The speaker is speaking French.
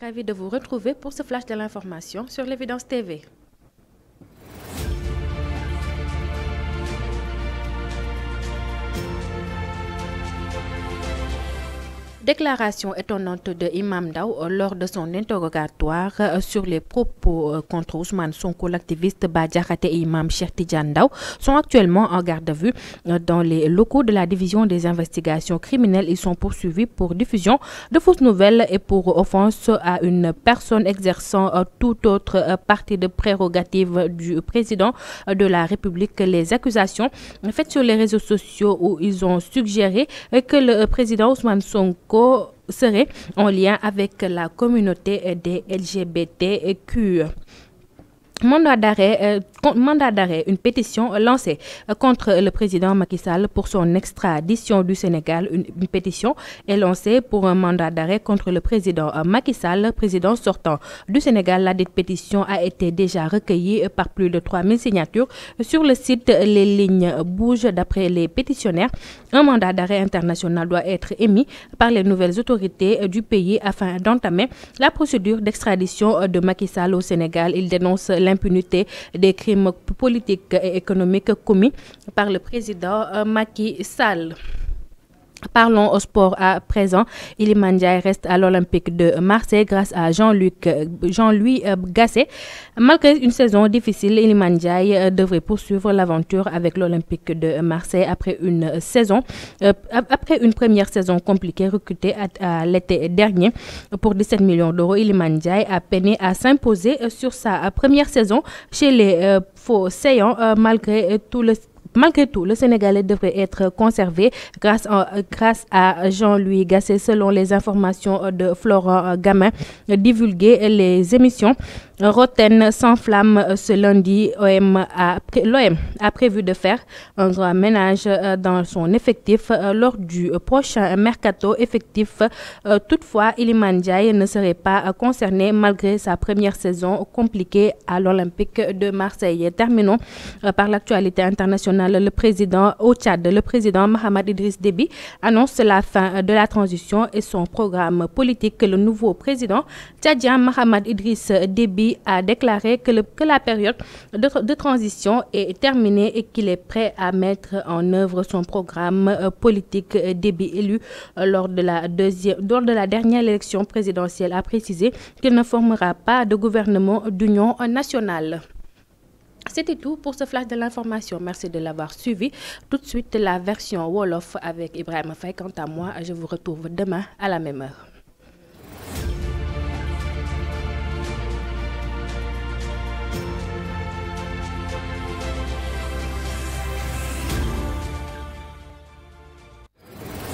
Ravi de vous retrouver pour ce flash de l'information sur l'Évidence TV. Déclaration étonnante de Imam Ndao lors de son interrogatoire sur les propos contre Ousmane Sonko. L'activiste Bah Diakhaté et Imam Cheikh Tidiane Ndao sont actuellement en garde à vue dans les locaux de la division des investigations criminelles. Ils sont poursuivis pour diffusion de fausses nouvelles et pour offense à une personne exerçant toute autre partie de prérogative du président de la République. Les accusations faites sur les réseaux sociaux où ils ont suggéré que le président Ousmane Sonko serait en lien avec la communauté des LGBTQ. Mandat d'arrêt, une pétition lancée contre le président Macky Sall pour son extradition du Sénégal. Une pétition est lancée pour un mandat d'arrêt contre le président Macky Sall, président sortant du Sénégal. La dite pétition a été déjà recueillie par plus de 3000 signatures sur le site Les Lignes Bougent. D'après les pétitionnaires, un mandat d'arrêt international doit être émis par les nouvelles autorités du pays afin d'entamer la procédure d'extradition de Macky Sall au Sénégal. Il dénonce l'impunité des crimes politiques et économiques commis par le président Macky Sall. Parlons au sport à présent. Iliman Ndiaye reste à l'Olympique de Marseille grâce à Jean-Louis Gasset. Malgré une saison difficile, Iliman Ndiaye devrait poursuivre l'aventure avec l'Olympique de Marseille après une première saison compliquée recrutée à l'été dernier pour 17 millions d'euros. Iliman Ndiaye a peiné à s'imposer sur sa première saison chez les Phocéens. Malgré tout, le Sénégalais devrait être conservé grâce à Jean-Louis Gasset. Selon les informations de Florent Gamin divulguées, les émissions Roten s'enflamment ce lundi. L'OM a prévu de faire un grand ménage dans son effectif lors du prochain mercato effectif. Toutefois, Iliman Ndiaye ne serait pas concerné malgré sa première saison compliquée à l'Olympique de Marseille. Terminons par l'actualité internationale. Le président au Tchad, le président Mahamat Idriss Déby, annonce la fin de la transition et son programme politique. Le nouveau président tchadien Mahamat Idriss Déby a déclaré que la période de transition est terminée et qu'il est prêt à mettre en œuvre son programme politique. Déby, élu lors de la dernière élection présidentielle, a précisé qu'il ne formera pas de gouvernement d'union nationale. C'était tout pour ce flash de l'information. Merci de l'avoir suivi. Tout de suite, la version Wolof avec Ibrahima Faye. Quant à moi, je vous retrouve demain à la même heure.